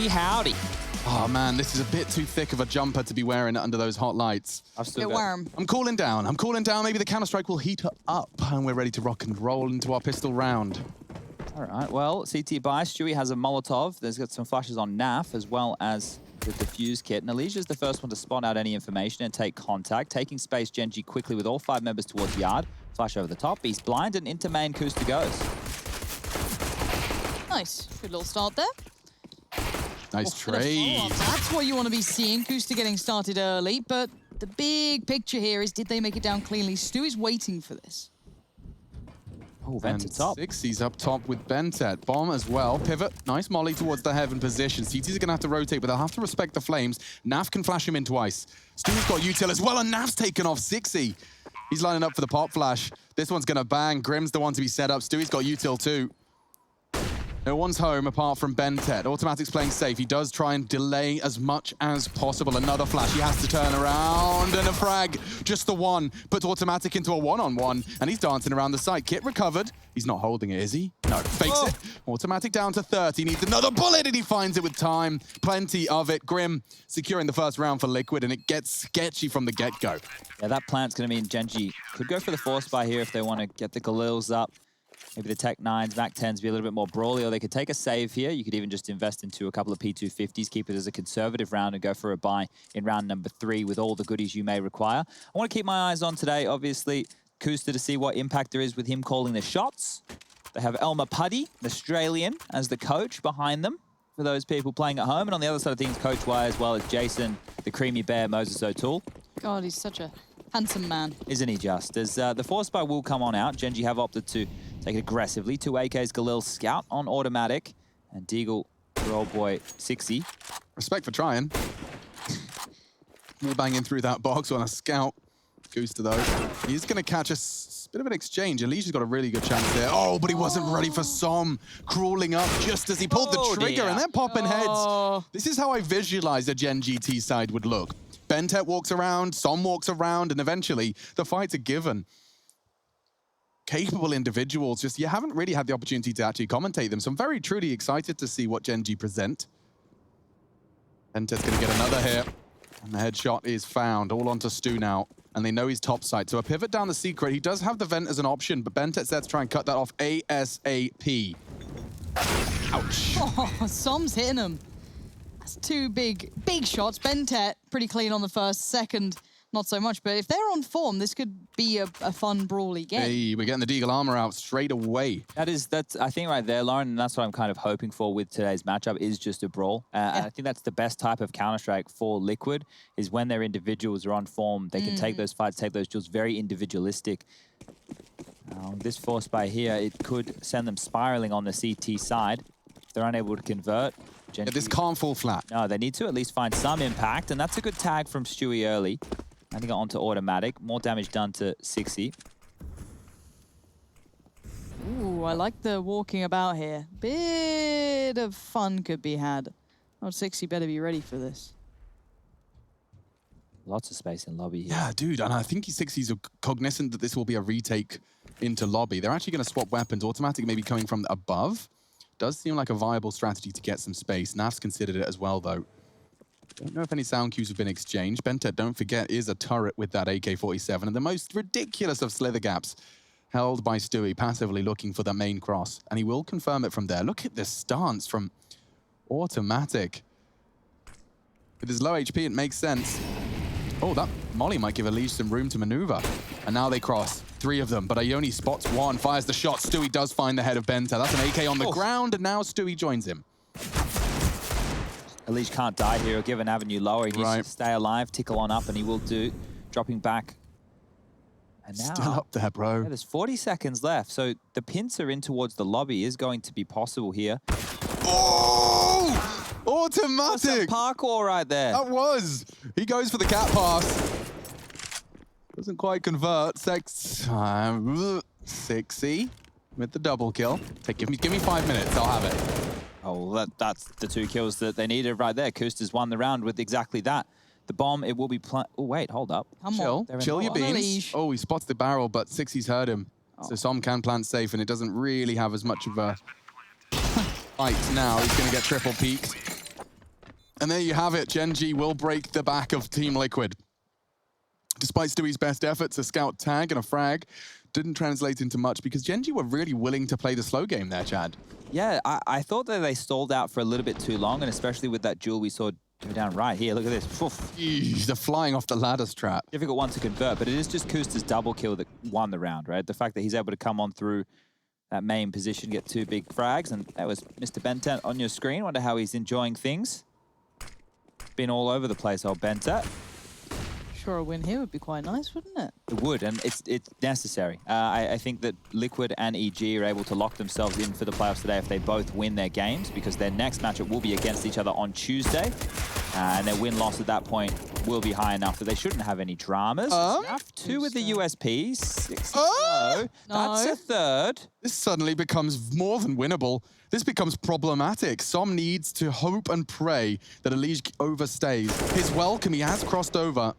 Gee howdy. Oh man, this is a bit too thick of a jumper to be wearing under those hot lights. I've still Bit got... warm. I'm cooling down. Maybe the Counter-Strike will heat up and we're ready to rock and roll into our pistol round. All right, well, CT by Stewie has a Molotov. There's got some flashes on NAF as well as the defuse kit. And Alicia's the first one to spot out any information and take contact. Taking space, Gen.G quickly with all 5 members towards yard. Flash over the top. He's blind and into main. Kusta goes. Nice. Good little start there. Nice trade. That's what you want to be seeing. Kusta getting started early, but the big picture here is, did they make it down cleanly? Stewie's waiting for this. Oh, Vent to top. 60's up top with Bentet. Bomb as well. Pivot. Nice molly towards the heaven position. CT's are going to have to rotate, but they'll have to respect the flames. Naf can flash him in twice. Stewie's got util as well, and Naf's taken off 60. He's lining up for the pop flash. This one's going to bang. Grim's the one to be set up. Stewie's got util too. No one's home apart from Bentet. Automatic's playing safe. He does try and delay as much as possible. Another flash. He has to turn around. And a frag. Just the one. Puts Automatic into a one-on-one. And he's dancing around the site. Kit recovered. He's not holding it, is he? No. Fakes it. Automatic down to 30. Needs another bullet, and he finds it with time. Plenty of it. Grim securing the first round for Liquid, and it gets sketchy from the get-go. Yeah, that plant's going to mean Gen.G could go for the force buy here if they want to get the Galils up. Maybe the Tech 9s, Mac 10s be a little bit more brawly, or they could take a save here. You could even just invest into a couple of P250s, keep it as a conservative round, and go for a buy in round number 3 with all the goodies you may require. I want to keep my eyes on today, obviously, Kusta to see what impact there is with him calling the shots. They have Elmer Puddy, an Australian, as the coach behind them for those people playing at home. And on the other side of things, coach-wise, as well as Jason, the Creamy Bear, Moses O'Toole. God, he's such a handsome man. Isn't he just? As the force buy will come on out, Gen.G have opted to take it aggressively. 2 AKs, Galil Scout on automatic, and Deagle for old boy 60. Respect for trying. More banging through that box on a Scout. Goose to those. He's going to catch a bit of an exchange. Alicia's got a really good chance there. Oh, but he wasn't ready for Som crawling up just as he pulled the trigger, and they're popping heads. This is how I visualize a Gen.G side would look. Bentet walks around, Som walks around, and eventually the fight's are given. Capable individuals, just you haven't really had the opportunity to actually commentate them, so I'm very truly excited to see what Gen.G present. Bentet's going to get another hit, and the headshot is found, all onto Stu now, and they know he's top side. So a pivot down the secret, he does have the vent as an option, but Bentet's there to try and cut that off ASAP. Ouch. Oh, Som's hitting him. That's 2 big shots. Bentet, pretty clean on the first. Second, not so much. But if they're on form, this could be a fun, brawly game. Hey, we're getting the Deagle armor out straight away. That's I think right there, Lauren, and that's what I'm kind of hoping for with today's matchup is just a brawl. And I think that's the best type of Counter-Strike for Liquid, is when their individuals are on form, they can take those fights, take those duels, very individualistic. This force buy here, it could send them spiraling on the CT side. If they're unable to convert, Yeah, this can't fall flat. No, they need to at least find some impact, and that's a good tag from Stewie early. And he got onto automatic. More damage done to 60. Ooh, I like the walking about here. Bit of fun could be had. Oh, 60 better be ready for this. Lots of space in lobby here. Yeah, dude, and I think 60's are cognizant that this will be a retake into lobby. They're actually going to swap weapons. Automatic maybe coming from above. Does seem like a viable strategy to get some space. Naf's considered it as well, though. Don't know if any sound cues have been exchanged. Bentet, don't forget, is a turret with that AK-47, and the most ridiculous of slither gaps held by Stewie, passively looking for the main cross. And he will confirm it from there. Look at this stance from Automatic. With his low HP, it makes sense. Oh, that molly might give Alicia some room to maneuver. And now they cross. 3 of them, but Ioni spots one, fires the shot. Stewie does find the head of Bentet. That's an AK on the ground, and now Stewie joins him. Alicia can't die here. He'll give an avenue lower. He needs to stay alive, tickle on up, and he will do. Dropping back. And now, still up there, bro. Yeah, there's 40 seconds left, so the pincer in towards the lobby is going to be possible here. Oh! Automatic! Some parkour right there. That was. He goes for the cat pass. Doesn't quite convert. 60 with the double kill. Give me 5 minutes. I'll have it. Oh, that's the 2 kills that they needed right there. Kusta's won the round with exactly that. The bomb, it will be... Oh, wait, hold up. Chill your beans. Oh, he spots the barrel, but 60's heard him. So Som can plant safe, and it doesn't really have as much of a fight now. He's going to get triple peeked. And there you have it. Gen.G will break the back of Team Liquid. Despite Stewie's best efforts, a scout tag and a frag didn't translate into much because Gen.G were really willing to play the slow game there, Chad. Yeah, I thought that they stalled out for a little bit too long, and especially with that duel we saw go down right here. Look at this. Oof. They're flying off the ladder's trap. Difficult one to convert, but it is just Kusta's double kill that won the round, right? The fact that he's able to come on through that main position, get 2 big frags, and that was Mr. Bentet on your screen. Wonder how he's enjoying things. Been all over the place, old Bentet. Sure, a win here would be quite nice, wouldn't it? It would, and it's necessary. I think that Liquid and EG are able to lock themselves in for the playoffs today if they both win their games, because their next matchup will be against each other on Tuesday, and their win-loss at that point will be high enough that they shouldn't have any dramas. Enough 2 with the USP, 6 no. That's a third. This suddenly becomes more than winnable. This becomes problematic. Som needs to hope and pray that Elige overstays. His welcome, he has crossed over.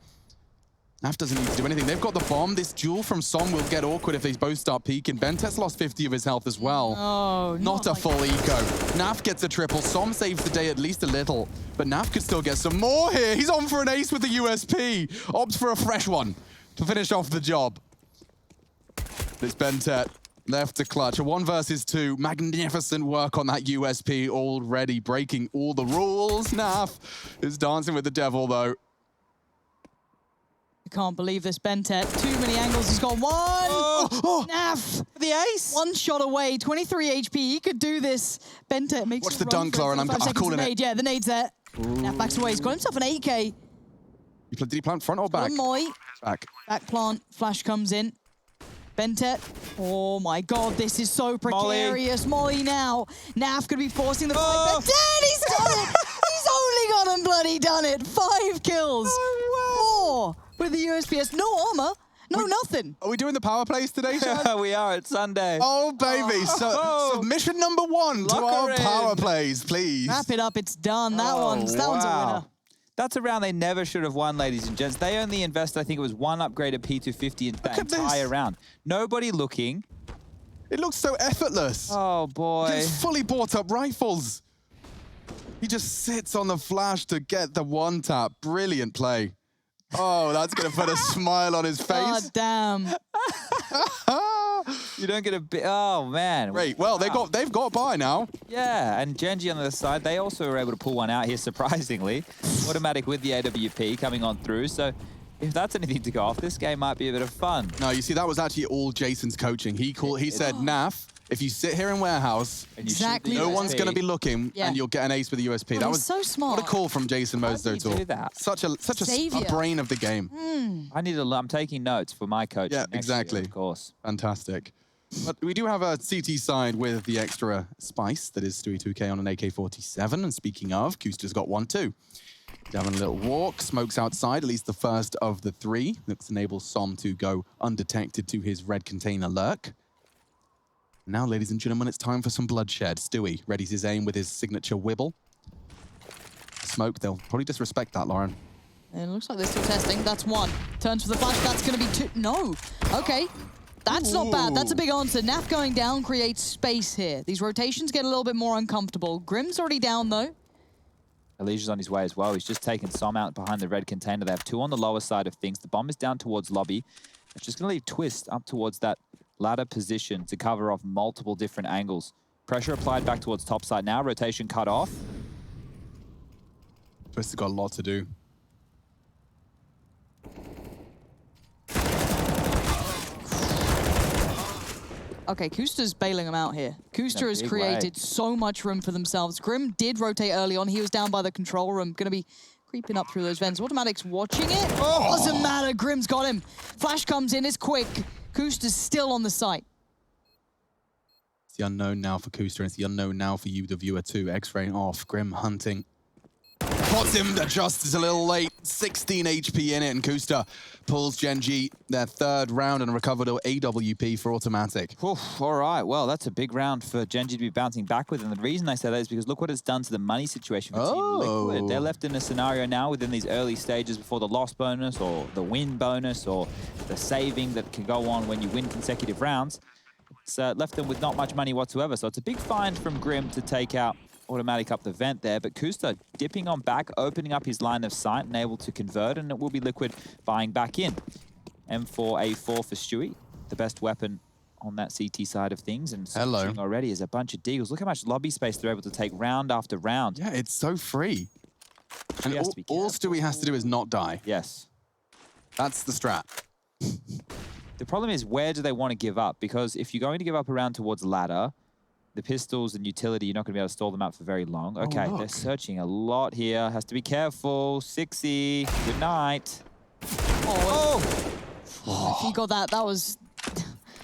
Naf doesn't need to do anything. They've got the bomb. This duel from Som will get awkward if they both start peeking. Bentet's lost 50 of his health as well. Oh, not a full eco. Naf gets a triple. Som saves the day at least a little. But Naf could still get some more here. He's on for an ace with the USP. Opts for a fresh one to finish off the job. It's Bentet left to clutch. A 1 versus 2. Magnificent work on that USP already, breaking all the rules. Naf is dancing with the devil, though. Can't believe this, Bentet. Too many angles. He's got one. Naf. The ace. 1 shot away. 23 HP. He could do this. Bentet makes Watch the dunk, Lauren. I'm calling it. Yeah, the nade's there. Naf backs away. He's got himself an 8K. Did he plant front or back? One Molly. Back. Back plant. Flash comes in. Bentet. Oh my god, this is so precarious. Molly now. Naf could be forcing the fight. Bentet, he's done it. He's only gone and bloody done it. 5 kills. 4 with the USPS. No armor. No, nothing. Are we doing the power plays today, Chad? We are. It's Sunday. Oh, baby. So, submission number 1 to our power plays, please. Wrap it up. It's done. That one's a winner. That's a round they never should have won, ladies and gents. They only invested, I think it was 1 upgrade at P250 in that entire round. Nobody looking. It looks so effortless. Oh, boy. He's fully bought up rifles. He just sits on the flash to get the 1 tap. Brilliant play. Oh, that's going to put a smile on his face. God damn. You don't get a bit. Oh, man. Great. Well, wow. they've got by now. Yeah, and Gen.G on the other side, they also were able to pull one out here, surprisingly. Automatic with the AWP coming on through. So if that's anything to go off, this game might be a bit of fun. No, you see, that was actually all Jason's coaching. He said, Naf, if you sit here in warehouse, exactly. no one's going to be looking, and you'll get an ace with the USP. That was so smart. What a call from Jason Moser. Such a brain of the game. I need to. I'm taking notes for my coach. Yeah, exactly. Year, of course. Fantastic. But we do have a CT side with the extra spice that is Stewie 2K on an AK-47. And speaking of, Kusta's got 1 too. He's having a little walk, smokes outside, at least the first of the 3. This enables Som to go undetected to his red container lurk. Now, ladies and gentlemen, it's time for some bloodshed. Stewie readies his aim with his signature wibble. Smoke, they'll probably disrespect that, Lauren. It looks like they're still testing. That's 1. Turns for the flash. That's going to be 2. No. Okay. That's not bad. That's a big answer. Naf going down creates space here. These rotations get a little bit more uncomfortable. Grim's already down, though. Alicia's on his way as well. He's just taken Som out behind the red container. They have 2 on the lower side of things. The bomb is down towards lobby. It's just going to leave Twist up towards that ladder position to cover off multiple different angles. Pressure applied back towards top side now. Rotation cut off. Twist has got a lot to do. Okay, Kusta's bailing them out here. Kusta has created so much room for themselves. Grim did rotate early on. He was down by the control room. Going to be creeping up through those vents. Automatic's watching it. Doesn't matter. Grim's got him. Flash comes in. It's quick. Kusta's still on the site. It's the unknown now for Kusta, and it's the unknown now for you, the viewer, too. X-ray off. Grim hunting. Spots him, just is a little late. 16 HP in it, and Kusta pulls Gen.G their 3rd round and recovered an AWP for automatic. Oof, all right, well, that's a big round for Gen.G to be bouncing back with, and the reason I say that is because look what it's done to the money situation for Team Liquid. They're left in a scenario now within these early stages before the loss bonus or the win bonus or the saving that can go on when you win consecutive rounds. It's left them with not much money whatsoever, so it's a big find from Grim to take out automatic up the vent there, but Kusta dipping on back, opening up his line of sight and able to convert, and it will be Liquid buying back in. M4A4 for Stewie, the best weapon on that CT side of things, and switching already is a bunch of deagles. Look how much lobby space they're able to take round after round. Yeah, it's so free. And all Stewie has to do is not die. Yes. That's the strat. The problem is, where do they want to give up? Because if you're going to give up around towards ladder, the pistols and utility, you're not going to be able to stall them out for very long. Okay, they're searching a lot here. Has to be careful. 60. Good night. Oh! If he got that, that was...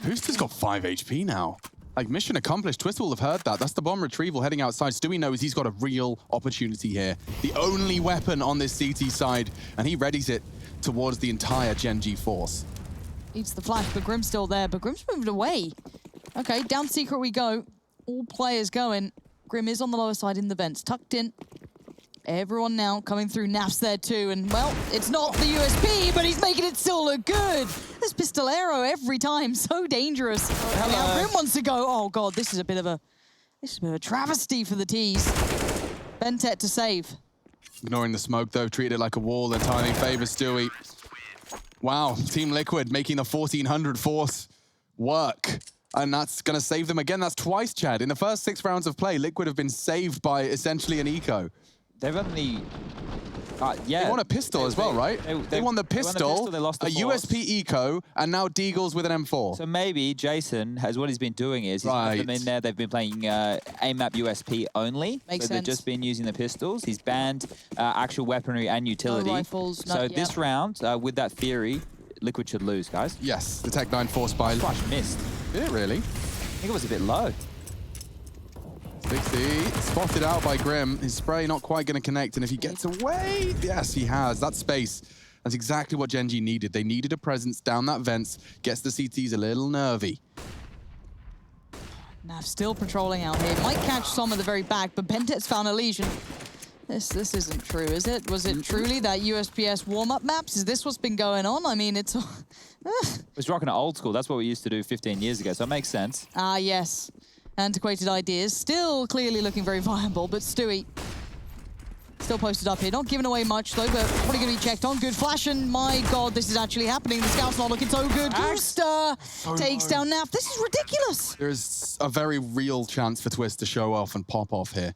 Booster's got 5 HP now. Like, mission accomplished. Twist will have heard that. That's the bomb retrieval heading outside. Stewie knows he's got a real opportunity here. The only weapon on this CT side, and he readies it towards the entire Gen.G force. Eats the flash, but Grim's still there. But Grim's moved away. Okay, down secret we go. All players going. Grim is on the lower side in the vents, tucked in. Everyone now coming through. Naf's there too, and well, it's not the USP, but he's making it still look good. This pistolero every time, so dangerous. Now Grim wants to go. Oh god, this is a bit of a travesty for the T's. Bentet to save. Ignoring the smoke though, treated it like a wall. Entirely in favor Stewie. Wow, Team Liquid making the 1400 force work. And that's going to save them again. That's twice, Chad. In the first 6 rounds of play, Liquid have been saved by essentially an eco. They've only... yeah. They won a pistol as well, right? They won the pistol, they lost the a USP eco, and now Deagles with an M4. So maybe Jason has what he's been doing is he's put them in there. They've been playing AMAP USP only. Makes sense. They've just been using the pistols. He's banned actual weaponry and utility. No rifles. So this round, with that theory, Liquid should lose, guys. Yes, the Tech 9 force by... Flash missed. Did it really? I think it was a bit low. 60, spotted out by Grim. His spray not quite going to connect, and if he gets away, yes, he has. That space, that's exactly what Gen.G needed. They needed a presence down that vents, gets the CTs a little nervy. Naf still patrolling out here. Might catch some at the very back, but Bentet's found a lesion. This isn't true, is it? Was it truly that USPS warm-up maps? Is this what's been going on? I mean, it's... It's rocking it old school. That's what we used to do 15 years ago, so it makes sense. Ah, yes. Antiquated ideas. Still clearly looking very viable, but Stewie still posted up here. Not giving away much, though, but probably going to be checked on. Good flash, and my god, this is actually happening. The scout's not looking so good. Gusta takes down Naf. This is ridiculous. There's a very real chance for Twist to show off and pop off here.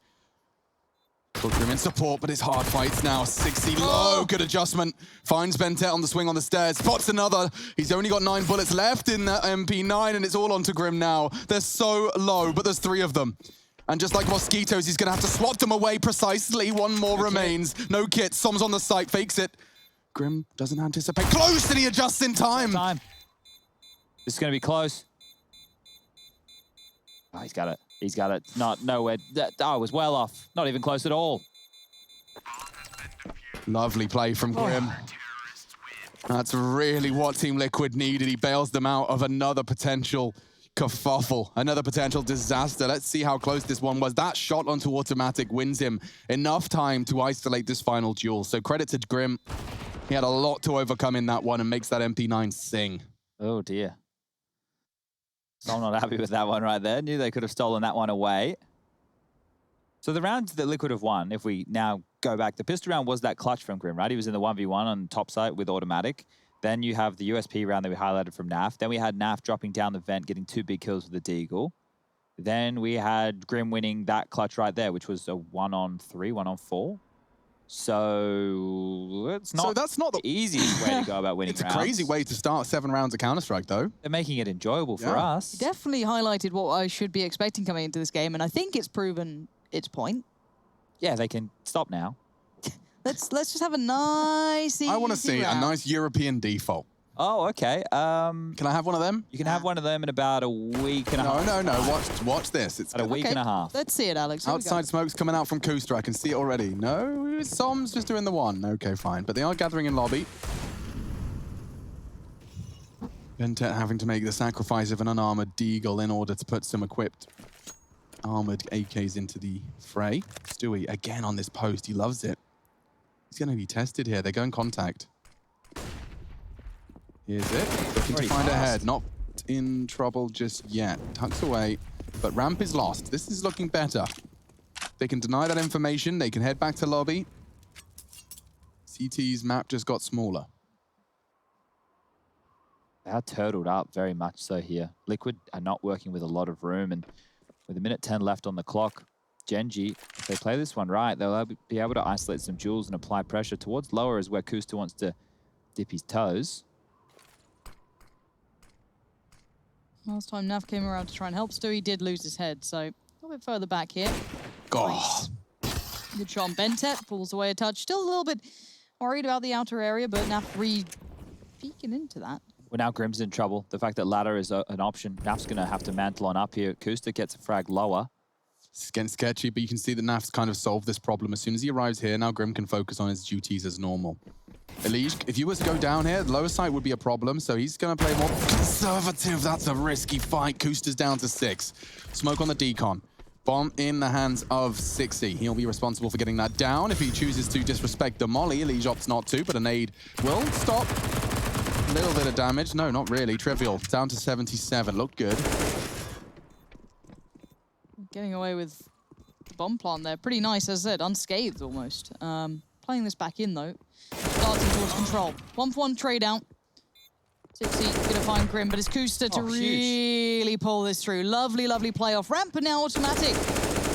Put Grim in support, but it's hard fights now. 60 low, good adjustment. Finds Bentet on the swing on the stairs. Spots another. He's only got 9 bullets left in the MP9, and it's all onto Grim now. They're so low, but there's 3 of them. And just like mosquitoes, he's gonna have to swat them away precisely. 1 more remains. No kit. Som's on the site, fakes it. Grim doesn't anticipate. Close, and he adjusts in time. This is gonna be close. Oh, he's got it. He's got it. Not nowhere. Oh, it was well off. Not even close at all. Lovely play from Grim. That's really what Team Liquid needed. He bails them out of another potential kerfuffle, another potential disaster. Let's see how close this one was. That shot onto automatic wins him enough time to isolate this final duel. So credit to Grim. He had a lot to overcome in that one and makes that MP9 sing. Oh, dear. So I'm not happy with that one right there. Knew they could have stolen that one away. So the rounds that Liquid have won, if we now go back, the pistol round was that clutch from Grim, right? He was in the 1v1 on top site with automatic. Then you have the USP round that we highlighted from Naf. Then we had Naf dropping down the vent, getting 2 big kills with the Deagle. Then we had Grim winning that clutch right there, which was a 1-on-3, 1-on-4. So it's not, that's not the easiest way to go about winning rounds. It's a crazy way to start 7 rounds of Counter-Strike, though. They're making it enjoyable for us. Definitely highlighted what I should be expecting coming into this game, and I think it's proven its point. Yeah, they can stop now. Let's just have a nice, easy I want to see round. a nice European default. Oh, okay. Can I have one of them? You can have one of them in about a week and a half. No. Watch this. It's about a week and a half. Let's see it, Alex. Here outside smoke's coming out from Kusta. I can see it already. No, Som's just doing the 1. Okay, fine. But they are gathering in lobby. Bentet having to make the sacrifice of an unarmored Deagle in order to put some equipped armored AKs into the fray. Stewie again on this post. He loves it. He's going to be tested here. They're going contact. Here's it. Looking to find a head. Not in trouble just yet. Tucks away, but ramp is lost. This is looking better. They can deny that information. They can head back to lobby. CT's map just got smaller. They are turtled up very much so here. Liquid are not working with a lot of room, and with 1:10 left on the clock, Gen.G, if they play this one right, they'll be able to isolate some jewels and apply pressure towards lower is where Kusta wants to dip his toes. Last time Nav came around to try and help Stu, he did lose his head, so a little bit further back here. Nice. Good shot on Bentet, pulls away a touch. Still a little bit worried about the outer area, but Nav peeking into that. Well, now Grim's in trouble. The fact that ladder is an option, Naf's going to have to mantle on up here. Kusta gets a frag lower. It's getting sketchy, but you can see that Naf's kind of solved this problem. As soon as he arrives here, now Grim can focus on his duties as normal. Elige, if you were to go down here, the lower side would be a problem, so he's going to play more conservative. That's a risky fight. Kusta's down to 6. Smoke on the decon. Bomb in the hands of 6E. He'll be responsible for getting that down. If he chooses to disrespect the molly, Elige opts not to, but a nade will stop. A little bit of damage. No, not really. Trivial. Down to 77. Looked good. Getting away with the bomb plant there. Pretty nice, as I said, unscathed almost. Playing this back in, though. Starting towards control. 1-for-1 trade out. 6E gonna find Grim, but it's Kusta to really pull this through. Lovely, lovely playoff. Ramp, and now automatic.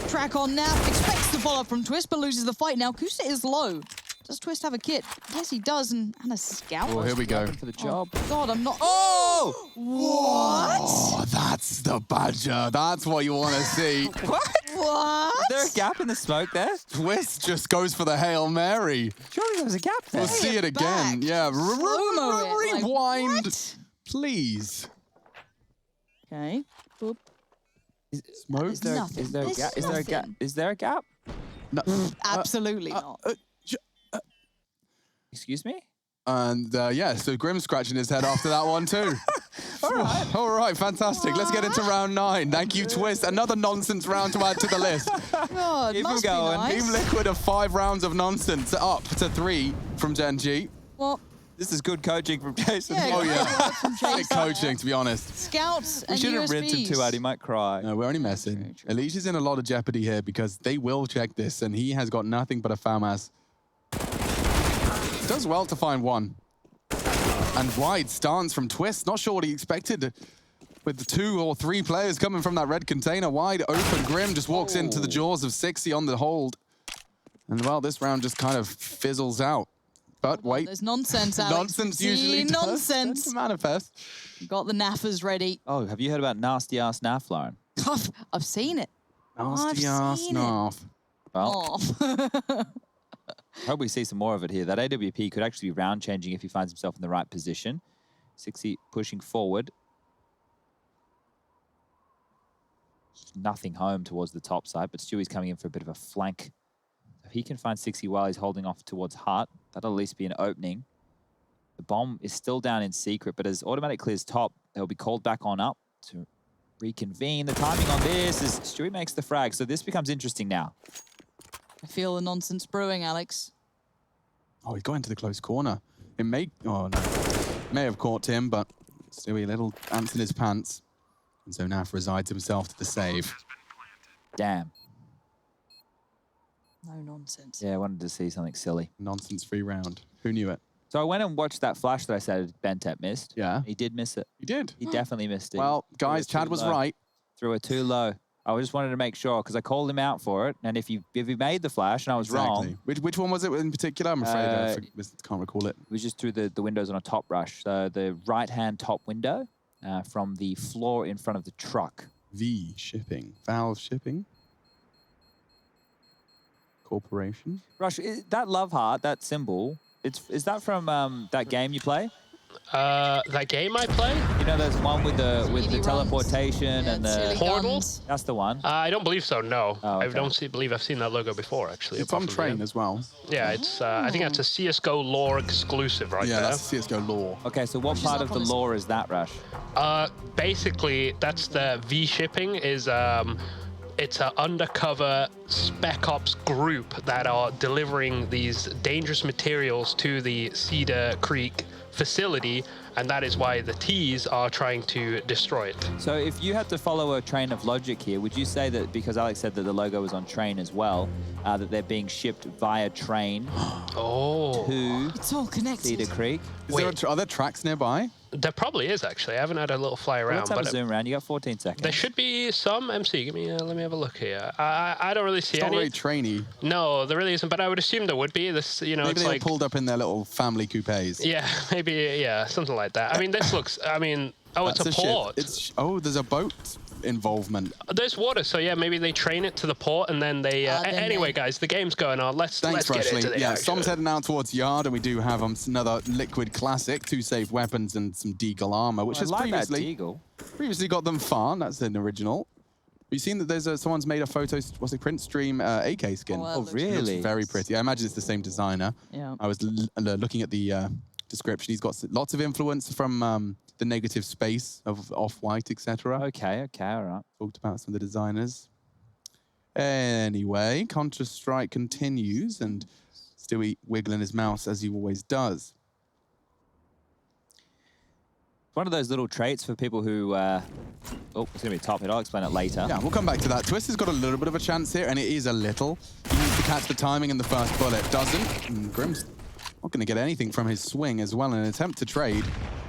Track on Naf. Expects the follow-up from Twist, but loses the fight. Now Kusta is low. Does Twist have a kit? Yes, he does, and a scout. Oh, here we go. For the job. Oh, God, I'm not... Oh! What? Oh, that's the badger. That's what you want to see. What? Is there a gap in the smoke there? Twist just goes for the Hail Mary. Surely there was a gap there. We'll see it again. back. Yeah. Slow-mo it. Like, Rewind, what? please. Okay. Boop. Smoke. Is there a gap? Is there a gap? Is there a gap? No. Absolutely not. Excuse me? And yeah, so Grim's scratching his head after that one too. All right, fantastic. Let's get into round 9. Thank you, Twist. Another nonsense round to add to the list. God, Keep must him going. Be nice. Team Liquid of 5 rounds of nonsense, up to 3 from Gen.G. Well, This is good coaching from Jason. yeah, Oh good yeah, work from sick Jason. coaching to be honest. Scouts We and shouldn't rinse him USBs. too out. He might cry. No, we're only messing. Elige is in a lot of jeopardy here because they will check this, and he has got nothing but a FAMAS. Does well to find one. And wide stance from Twist. Not sure what he expected with the 2 or 3 players coming from that red container. Wide open. Grim just walks into the jaws of 6E on the hold. And well, this round just kind of fizzles out. But wait. There's nonsense, Alex. Nonsense See, usually does tend nonsense. to manifest. Got the naffers ready. Oh, have you heard about nasty ass Naf, Lauren? I've seen it. Nasty ass seen it. Narf. Well, Oh. hope we see some more of it here. That AWP could actually be round changing if he finds himself in the right position. 6E pushing forward. Nothing home towards the top side, but Stewie's coming in for a bit of a flank. If he can find 6E while he's holding off towards Hart, that'll at least be an opening. The bomb is still down in secret, but as automatic clears top, they'll be called back on up to reconvene. The timing on this is Stewie makes the frag, so this becomes interesting now. I feel the nonsense brewing, Alex. Oh, he's got into the close corner. It may... Oh, no. May have caught him, but Stewie, a little ants in his pants. And so Naf resides himself to the save. Damn. No nonsense. Yeah, I wanted to see something silly. Nonsense-free round. Who knew it? So I went and watched that flash that I said Bentet missed. Yeah. He did miss it. You did? He definitely missed it. Well, Threw guys, it Chad too was low. right. Threw it too low. I just wanted to make sure because I called him out for it. And if he made the flash and I was wrong, Which one was it in particular? I'm afraid I can't recall it. it was just through the windows on a top rush. So the right-hand top window from the floor in front of the truck. V shipping. Valve shipping. Corporation. Rush, that love heart, that symbol, is that from that game you play? That game I play? You know, there's one with the Silly teleportation Yeah, and the silly Portal? guns. That's the one. I don't believe so, no. Oh, I okay. don't believe I've seen that logo before, actually. It's apart on from the train game. as well. Yeah, it's. I think that's a CSGO lore exclusive right Yeah, there. that's CSGO lore. Okay, so what She's part up of the on this- lore is that, Rush? Basically, that's the V shipping is. It's an undercover spec ops group that are delivering these dangerous materials to the Cedar Creek facility, and that is why the T's are trying to destroy it. So if you had to follow a train of logic here, would you say that, because Alex said that the logo was on train as well, that they're being shipped via train to It's all connected. Cedar Creek? Are there tracks nearby? There probably is, actually. I haven't had a little fly around. Let's have but a zoom around. You got 14 seconds. there should be some. MC, give me. Let me have a look here. I don't really see It's not any. very trainy. No, there really isn't. But I would assume there would be. This, you know, Maybe it's they were like pulled up in their little family coupes. yeah, maybe yeah, something like that. I mean, this looks. I mean, oh, it's That's a ship. port. Oh, there's a boat involvement. There's water, so yeah, maybe they train it to the port and then they. Anyway, guys, the game's going on. Let's Thanks, get Freshly. into the Yeah, action. Som's heading out towards Yard, and we do have another Liquid classic, 2 saved weapons and some Deagle armor, which has like that previously got them far. That's an original. We've seen that there's someone's made a photo, what's it, print stream AK skin. Oh, Oh, really? Looks very pretty. I imagine it's the same designer. Yeah. I was looking at the description. He's got lots of influence from the negative space of Off-White, etc. Okay, all right. Talked about some of the designers. Anyway, Counter-Strike continues, and Stewie wiggling his mouse as he always does. One of those little traits for people who, oh, it's going to be a top hit. I'll explain it later. Yeah, we'll come back to that. Twist has got a little bit of a chance here, and it is a little. He needs to catch the timing in the first bullet. Doesn't. And Grim's not going to get anything from his swing as well in an attempt to trade.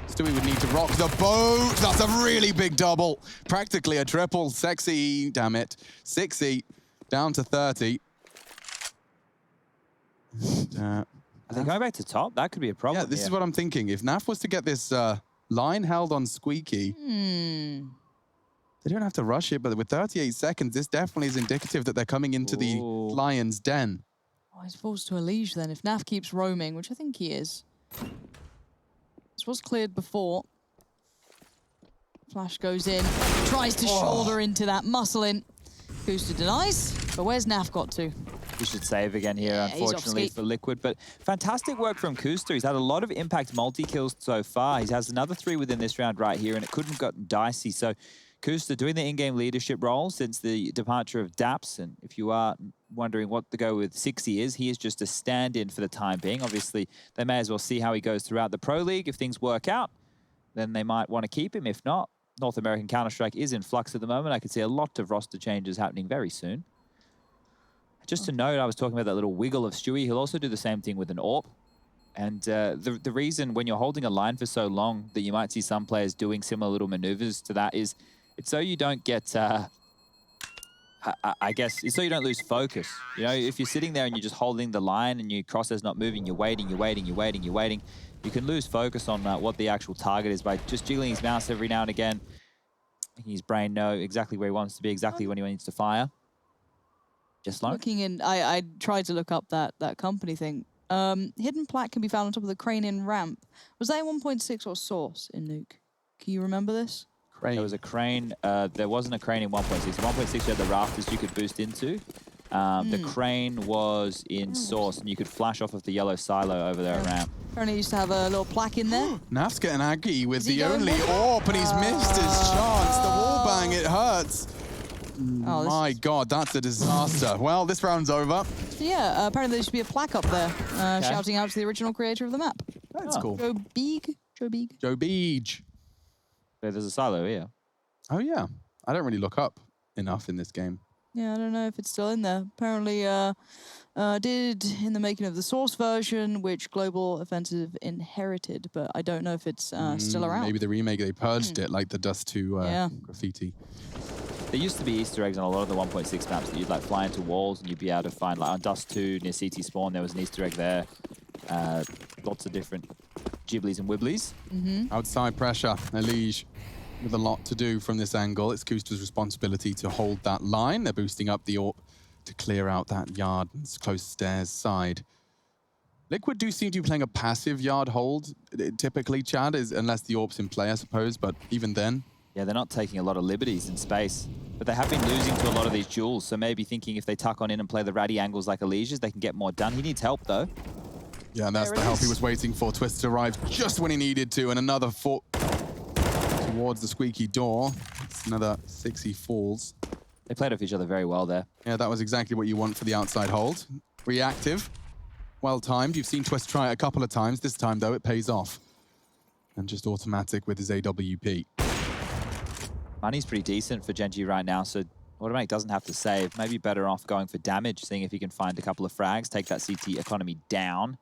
Stewie would need to rock the boat. That's a really big double. Practically a triple. Sexy, damn it. 60 down to 30. Are they going back to top? That could be a problem. Yeah, this is what I'm thinking. If Naf was to get this line held on Squeaky, they don't have to rush it, but with 38 seconds, this definitely is indicative that they're coming into the lion's den. Oh, he's forced to a liege then. If Naf keeps roaming, which I think he is. This was cleared before. Flash goes in, tries to shoulder into that, muscle in. Booster denies, but where's Naf got to? We should save again here, Yeah, he's off unfortunately, ski. for Liquid. But fantastic work from Kuster. He's had a lot of impact multi-kills so far. He has another 3 within this round right here, and it couldn't have gotten dicey. So Kuster doing the in-game leadership role since the departure of Daps. And if you are wondering what the go with 60 is, he is just a stand-in for the time being. Obviously, they may as well see how he goes throughout the Pro League. If things work out, then they might want to keep him. If not, North American Counter-Strike is in flux at the moment. I could see a lot of roster changes happening very soon. Just to note, I was talking about that little wiggle of Stewie. He'll also do the same thing with an AWP. And the reason when you're holding a line for so long that you might see some players doing similar little maneuvers to that is it's so you don't get, I guess, it's so you don't lose focus. You know, if you're sitting there and you're just holding the line and your crosshair's not moving, you're waiting, you can lose focus on what the actual target is by just jiggling his mouse every now and again, making his brain know exactly where he wants to be, exactly when he needs to fire. Just like Looking in, I tried to look up that company thing. Hidden plaque can be found on top of the crane in ramp. Was that a 1.6 or source in Nuke? Can you remember this? There was a crane. There wasn't a crane in 1.6. In 1.6, you had the rafters you could boost into. The crane was in source, and you could flash off of the yellow silo over there around. Apparently used to have a little plaque in there. Naf's getting aggy with he the going only for AWP, and he's missed his chance. The wall bang, it hurts. Oh, My God, that's a disaster. Well, this round's over. Yeah, apparently there should be a plaque up there shouting out to the original creator of the map. That's cool. Joe Beeg. Joe Beej. There's a silo here. Oh, yeah. I don't really look up enough in this game. Yeah, I don't know if it's still in there. Apparently did in the making of the source version, which Global Offensive inherited, but I don't know if it's still around. Maybe the remake, they purged it like the Dust 2 graffiti. There used to be Easter eggs on a lot of the 1.6 maps that you'd like fly into walls and you'd be able to find, like on Dust 2 near CT Spawn, there was an Easter egg there. Lots of different gibblies and wibblies. Outside pressure, Elige with a lot to do from this angle. It's Kuster's responsibility to hold that line. They're boosting up the AWP to clear out that yard close stairs side. Liquid do seem to be playing a passive yard hold, typically, Chad, unless the AWP's in play, I suppose, but even then. Yeah, they're not taking a lot of liberties in space, but they have been losing to a lot of these duels, so maybe thinking if they tuck on in and play the ratty angles like Elige's, they can get more done. He needs help, though. Yeah, and that's the help he was waiting for. Twist arrived just when he needed to, and another foot towards the squeaky door. It's another 60 falls. They played off each other very well there. Yeah, that was exactly what you want for the outside hold. Reactive, well-timed. You've seen Twist try it a couple of times. This time, though, it pays off. And just automatic with his AWP. Money's pretty decent for Gen.G right now, so Automatic doesn't have to save. Maybe better off going for damage, seeing if he can find a couple of frags, take that CT economy down.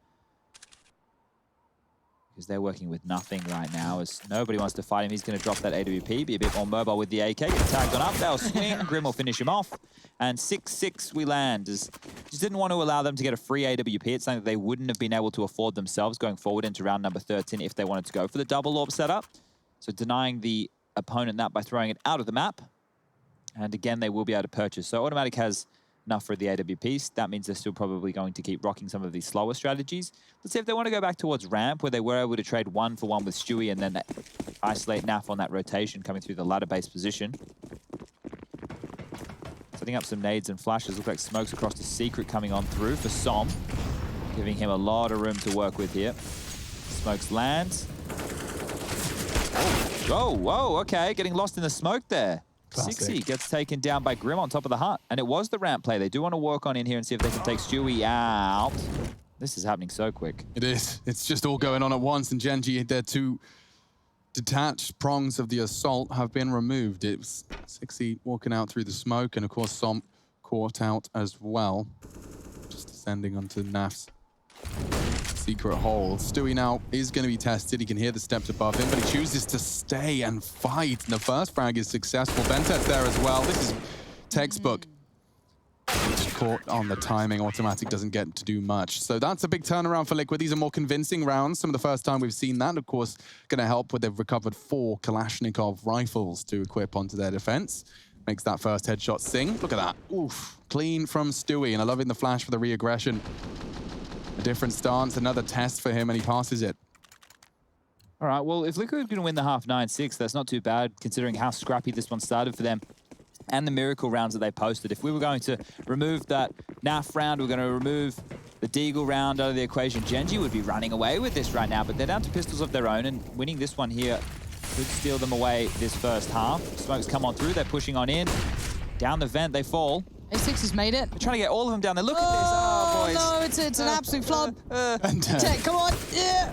Because they're working with nothing right now, as nobody wants to fight him. He's going to drop that AWP, be a bit more mobile with the AK, get tagged on up, they'll swing, Grim will finish him off. And 6-6 we land. Just didn't want to allow them to get a free AWP. It's something that they wouldn't have been able to afford themselves going forward into round number 13 if they wanted to go for the double orb setup. So denying the opponent that by throwing it out of the map. And again, they will be able to purchase. So Automatic has enough for the AWPs. That means they're still probably going to keep rocking some of these slower strategies. Let's see if they want to go back towards ramp, where they were able to trade 1-for-1 with Stewie and then isolate Naf on that rotation coming through the ladder-based position. Setting up some nades and flashes. Look like smokes across the secret coming on through for Som, giving him a lot of room to work with here. Smokes lands. Oh, whoa, okay, getting lost in the smoke there. Classic. 6-0 gets taken down by Grim on top of the hut. And it was the ramp play. They do want to work on in here and see if they can take Stewie out. This is happening so quick. It is. It's just all going on at once. And Gen.G, their two detached prongs of the assault have been removed. It was 6-0 walking out through the smoke. And of course, Som caught out as well. Just descending onto Naf's secret hole. Stewie now is going to be tested. He can hear the steps above him, but he chooses to stay and fight. And the first frag is successful. Bentet's there as well. This is textbook. Just caught on the timing. Automatic doesn't get to do much. So that's a big turnaround for Liquid. These are more convincing rounds. Some of the first time we've seen that. Of course, going to help with they've recovered 4 Kalashnikov rifles to equip onto their defense. Makes that first headshot sing. Look at that. Oof. Clean from Stewie. And I love in the flash for the re-aggression. A different stance, another test for him, and he passes it. All right, well, if Liquid can win the half 9-6, that's not too bad, considering how scrappy this one started for them and the miracle rounds that they posted. If we were going to remove that NAF round, we're going to remove the Deagle round out of the equation, Gen.G would be running away with this right now, but they're down to pistols of their own, and winning this one here could steal them away this first half. Smokes come on through, they're pushing on in. Down the vent, they fall. A6 has made it. They're trying to get all of them down there. Look at this. Oh, boys. No, it's an absolute flood. And, Tech, come on. Yeah.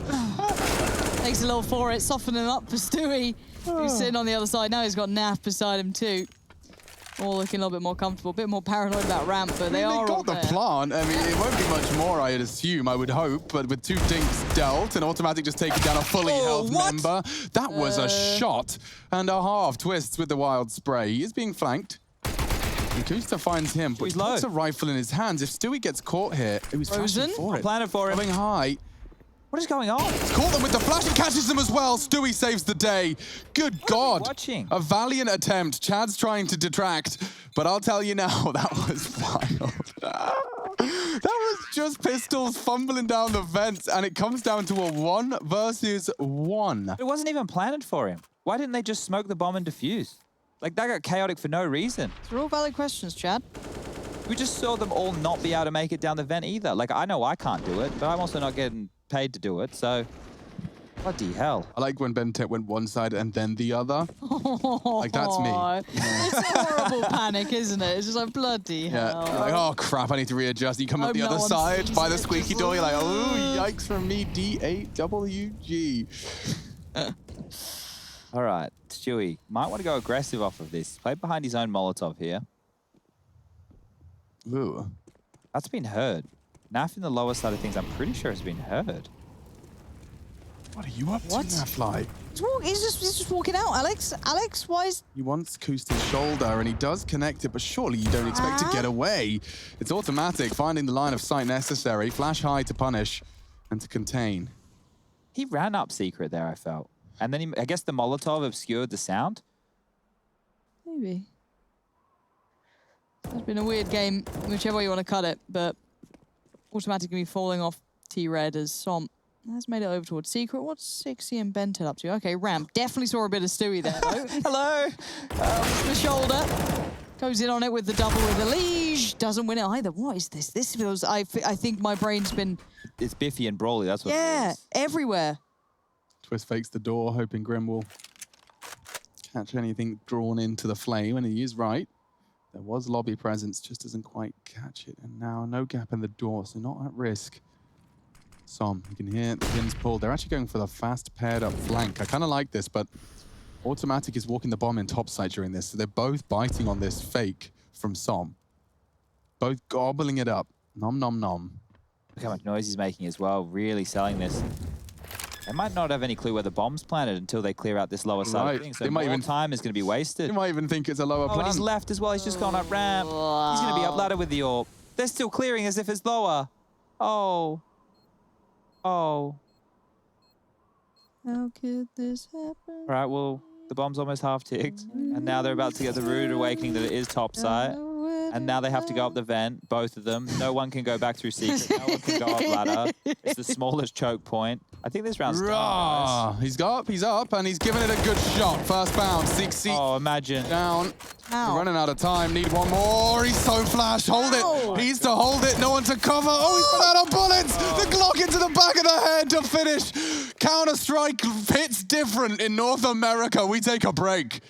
Takes a little for it, softening up for Stewie, who's sitting on the other side. Now he's got Naf beside him too. All looking a little bit more comfortable, a bit more paranoid about ramp, but they are got the plant. I mean, it won't be much more, I'd assume, I would hope, but with 2 dinks dealt and Automatic just taking down a fully health member. That was a shot and a half. Twists with the wild spray. He is being flanked. And Kusta finds him, but he puts a rifle in his hands. If Stewie gets caught here, he was flashing for it. Planted for him. Going high. What is going on? He's caught them with the flash and catches them as well. Stewie saves the day. Good God. Watching? A valiant attempt. Chad's trying to detract, but I'll tell you now, that was wild. That was just pistols fumbling down the vents, and it comes down to a 1 versus 1. It wasn't even planted for him. Why didn't they just smoke the bomb and defuse? Like, that got chaotic for no reason. They're all valid questions, Chad. We just saw them all not be able to make it down the vent either. Like, I know I can't do it, but I'm also not getting paid to do it, so bloody hell. I like when Bentet went one side and then the other. Like, that's me. It's a horrible panic, isn't it? It's just like, bloody hell. Like, oh crap, I need to readjust. You come up the other side by the squeaky door, you're like, oh, yikes from me, D8WG. All right, Stewie might want to go aggressive off of this. Play behind his own Molotov here. Ooh. That's been heard. Naf in the lower side of things, I'm pretty sure has been heard. What are you up to, Nafly? He's just walking out, Alex. Alex, why is... He wants Kusta's shoulder, and he does connect it, but surely you don't expect to get away. It's automatic, finding the line of sight necessary. Flash high to punish and to contain. He ran up secret there, I felt. And then I guess the Molotov obscured the sound. Maybe. It's been a weird game, whichever way you want to cut it, but automatically falling off T-Red as Som has made it over towards secret. What's 6-0 and Bentet up to? Okay, ramp. Definitely saw a bit of Stewie there, though. Hello! The shoulder. Goes in on it with the double with the liege. Doesn't win it either. What is this? This feels... I think my brain's been... It's Biffy and Brawly, that's what it is. Everywhere. Twist fakes the door, hoping Grim will catch anything drawn into the flame, and he is right. There was lobby presence, just doesn't quite catch it. And now no gap in the door, so not at risk. Som, you can hear the pins pulled. They're actually going for the fast paired up flank. I kind of like this, but Automatic is walking the bomb in topside during this. So they're both biting on this fake from Som. Both gobbling it up. Nom, nom, nom. Look how much noise he's making as well, really selling this. They might not have any clue where the bomb's planted until they clear out this lower side of things. So more time is going to be wasted. You might even think it's a lower plan. And he's left as well. He's just gone up ramp. He's going to be up ladder with the AWP. They're still clearing as if it's lower. Oh. Oh. How could this happen? All right, well, the bomb's almost half ticked. And now they're about to get the rude awakening that it is topside. And now they have to go up the vent, both of them. No one can go back through secret. No one can go up ladder. It's the smallest choke point. I think this round's done, guys. He's up, and he's giving it a good shot. First bound, 6 Oh, imagine. Down. We're running out of time. Need one more. He's so flash. Hold it. He needs to hold it. No one to cover. Oh, he's run out of bullets. The Glock into the back of the head to finish. Counter-Strike hits different in North America. We take a break.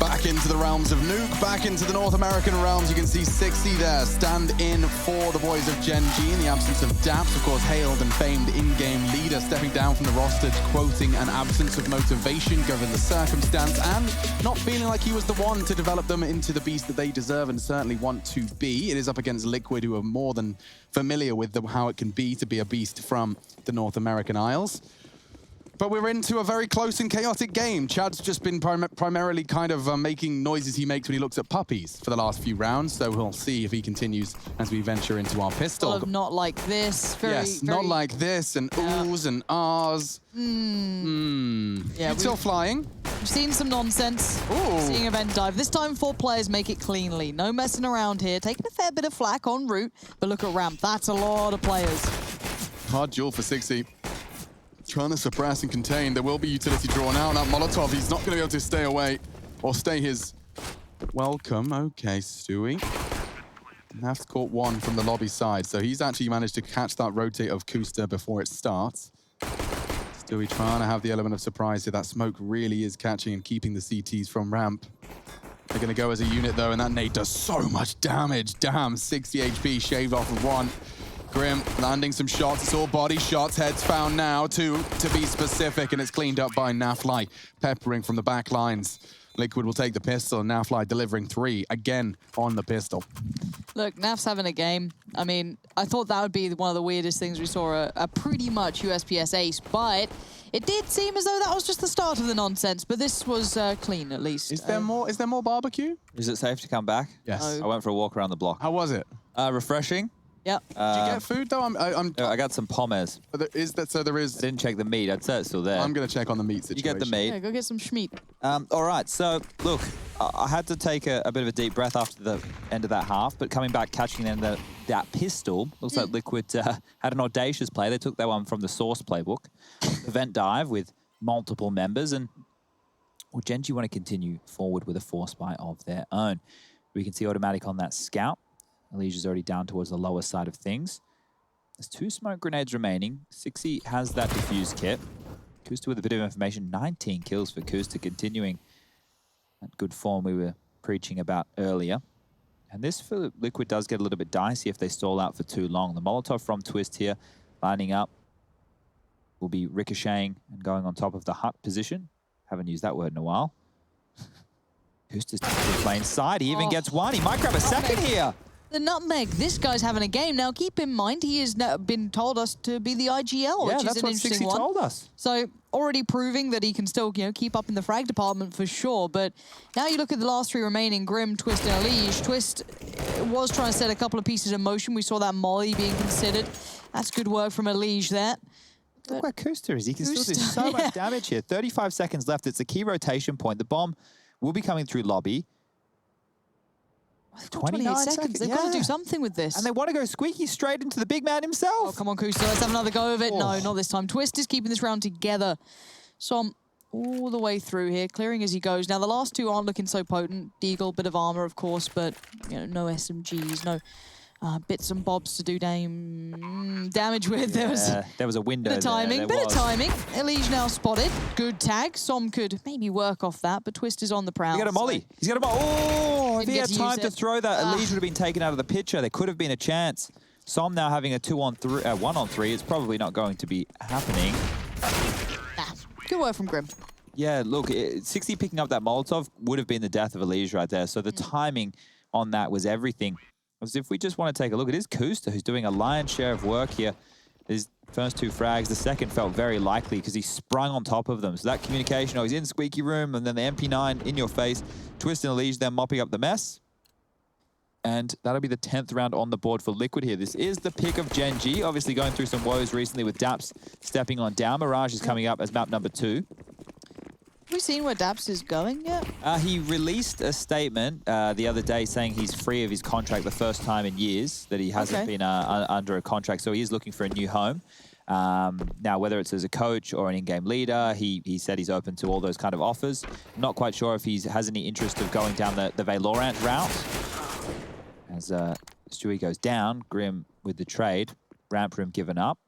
Back into the realms of Nuke, back into the North American realms. You can see 60 there, stand in for the boys of Gen.G in the absence of Daps, of course, hailed and famed in-game leader, stepping down from the roster, quoting an absence of motivation given the circumstance, and not feeling like he was the one to develop them into the beast that they deserve and certainly want to be. It is up against Liquid, who are more than familiar with how it can be to be a beast from the North American Isles. But we're into a very close and chaotic game. Chad's just been primarily kind of making noises he makes when he looks at puppies for the last few rounds, so we'll see if he continues as we venture into our pistol. Well, not like this. Yes, not like this, and oohs and ahs. Yeah, still flying. We've seen some nonsense. Ooh. Seeing event dive. This time, 4 players make it cleanly. No messing around here. Taking a fair bit of flack en route, but look at ramp. That's a lot of players. Hard duel for 60. Trying to suppress and contain. There will be utility drawn out. That Molotov, he's not going to be able to stay away or stay his welcome. Okay, Stewie. Naf's caught one from the lobby side, so he's actually managed to catch that rotate of Kusta before it starts. Stewie trying to have the element of surprise here. That smoke really is catching and keeping the CTs from ramp. They're going to go as a unit, though, and that nade does so much damage. Damn, 60 HP shaved off of one. Grim landing some shots. It's all body shots. Heads found now, 2 to be specific, and it's cleaned up by Nafly, peppering from the back lines. Liquid will take the pistol, and Nafly delivering 3 again on the pistol. Look, Naf's having a game. I mean, I thought that would be one of the weirdest things we saw, a pretty much USPS ace, but it did seem as though that was just the start of the nonsense, but this was clean, at least. Is there more barbecue? Is it safe to come back? Yes. I went for a walk around the block. How was it? Refreshing. Yep. Did you get food, though? I got some pommes. There is. I didn't check the meat. I'd say it's still there. I'm going to check on the meat situation. You get the meat. Yeah, go get some schmeat. All right, so look, I had to take a bit of a deep breath after the end of that half, but coming back, catching in that pistol, looks like Liquid had an audacious play. They took that one from the source playbook. Event dive with multiple members, and well, Gen.G want to continue forward with a force buy of their own. We can see automatic on that scout. Alicia's already down towards the lower side of things. There's 2 smoke grenades remaining. 60 has that defuse kit. Kusta with a bit of information. 19 kills for Kusta, continuing that good form we were preaching about earlier. And this for Liquid does get a little bit dicey if they stall out for too long. The Molotov from Twist here, lining up, will be ricocheting and going on top of the hut position. Haven't used that word in a while. Kusta's playing side. He even gets one. He might grab a second here. The nutmeg. This guy's having a game. Now, keep in mind, he has now been told us to be the IGL, which is an interesting one. told us. So, already proving that he can still, keep up in the frag department for sure. But now you look at the last 3 remaining, Grim, Twist, and Elige. Twist was trying to set a couple of pieces in motion. We saw that molly being considered. That's good work from Elige there. Look where Kusta is. He can still do so much damage here. 35 seconds left. It's a key rotation point. The bomb will be coming through lobby. 28 seconds. They've got to do something with this. And they want to go squeaky straight into the big man himself. Oh, come on, Kusta. Let's have another go of it. No, not this time. Twist is keeping this round together. So I'm all the way through here, clearing as he goes. Now, the last 2 aren't looking so potent. Deagle, bit of armor, of course, but no SMGs, no bits and bobs to do damage with. There was a window bit of timing, bit of timing. Elige now spotted. Good tag. Som could maybe work off that, but Twist is on the prowl. He got a molly. He's got a molly. Oh, if he had time to throw that, Elige would have been taken out of the picture. There could have been a chance. Som now having a 1-on-3. It's probably not going to be happening. Good work from Grim. Yeah, look, 60 picking up that Molotov would have been the death of Elige right there. So the timing on that was everything. As if we just want to take a look, it is Kusta who's doing a lion's share of work here. His first 2 frags, the second felt very likely because he sprung on top of them. So that communication, he's in squeaky room, and then the MP9 in your face. Twist and Elige then mopping up the mess. And that'll be the 10th round on the board for Liquid here. This is the pick of Gen.G, obviously going through some woes recently with Daps stepping on down. Mirage is coming up as map number 2. Have we seen where Daps is going yet? He released a statement the other day saying he's free of his contract, the first time in years that he hasn't been under a contract. So he is looking for a new home. Now, whether it's as a coach or an in-game leader, he said he's open to all those kind of offers. I'm not quite sure if he has any interest of going down the Valorant route. As Stewie goes down, Grim with the trade, ramp room given up.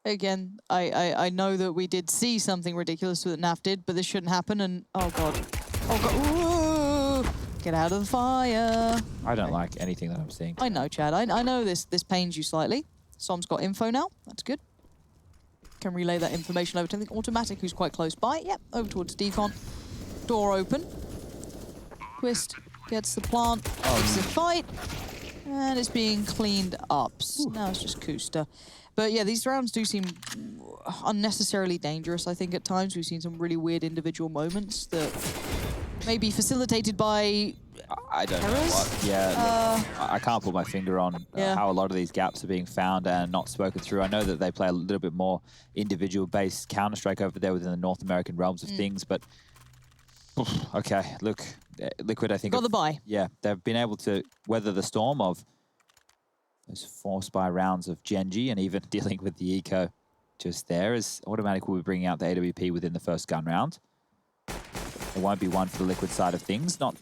Again, I know that we did see something ridiculous that Naf did, but this shouldn't happen, and oh god. Oh, God. Ooh. Get out of the fire. I don't like anything that I'm seeing. I know, Chad. I know this pains you slightly. Som's got info now. That's good. Can relay that information over to the Automatic, who's quite close by. Yep, over towards Decon. Door open. Twist gets the plant. It's a fight. And it's being cleaned up. Now it's just Kusta. But yeah, these rounds do seem unnecessarily dangerous, I think, at times. We've seen some really weird individual moments that may be facilitated by I don't know errors? what. Yeah, I can't put my finger on how a lot of these gaps are being found and not spoken through. I know that they play a little bit more individual-based Counter-Strike over there within the North American realms of things, but okay, look, Liquid, I think... Got the buy. Yeah, they've been able to weather the storm of those 4 spy rounds of Gen.G and even dealing with the eco just there, as Automatic will be bringing out the AWP within the first gun round. There won't be one for the Liquid side of things, not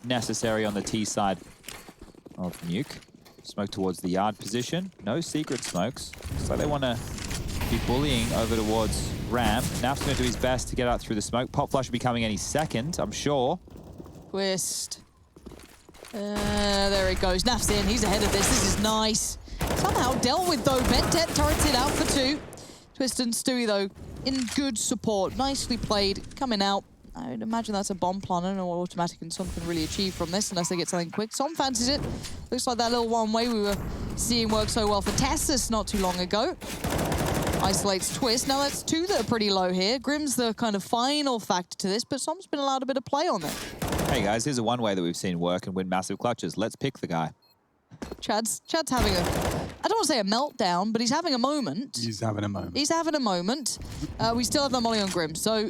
necessary on the T side of Nuke. Smoke towards the yard position. No secret smokes. So they want to be bullying over towards ramp. Naf's going to do his best to get out through the smoke. Pop flash will be coming any second, I'm sure. Twist. There it goes. Naf's in. He's ahead of this. This is nice. Somehow dealt with, though. Bentet turreted out for 2. Twist and Stewie, though, in good support. Nicely played. Coming out. I would imagine that's a bomb plan. I don't know what Automatic and Som can really achieve from this unless they get something quick. Som fancies it. Looks like that little one-way we were seeing work so well for Tessus not too long ago. Isolates Twist. Now that's 2 that are pretty low here. Grim's the kind of final factor to this, but Som's been allowed a bit of play on it. Hey guys, here's a one-way that we've seen work and win massive clutches. Let's pick the guy. Chad's having a, I don't want to say a meltdown, but he's having a moment. He's having a moment. He's having a moment. We still have the molly on Grim, so...